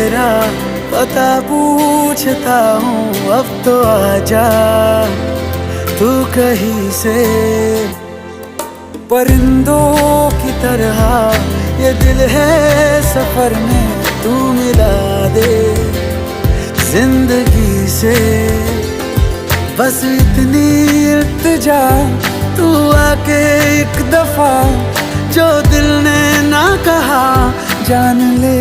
तेरा पता पूछता हूँ, अब तो आजा तू कहीं से। परिंदों की तरह ये दिल है सफर में, तू मिला दे जिंदगी से। बस इतनी इल्तिजा, तू आके एक दफा जो दिल ने ना कहा जान ले।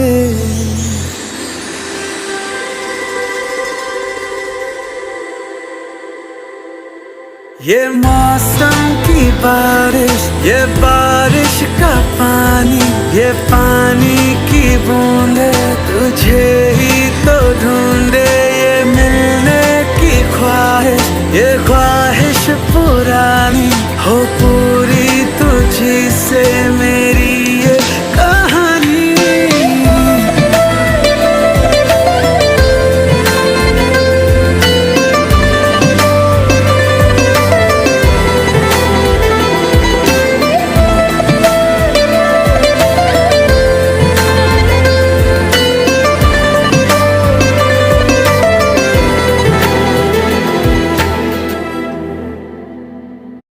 ये मौसम की बारिश, ये बारिश का पानी, ये पानी की बूंदे तुझे ही तो ढूंढे। ये मिलने की ख्वाहिश, ये ख्वाहिश पुरानी हो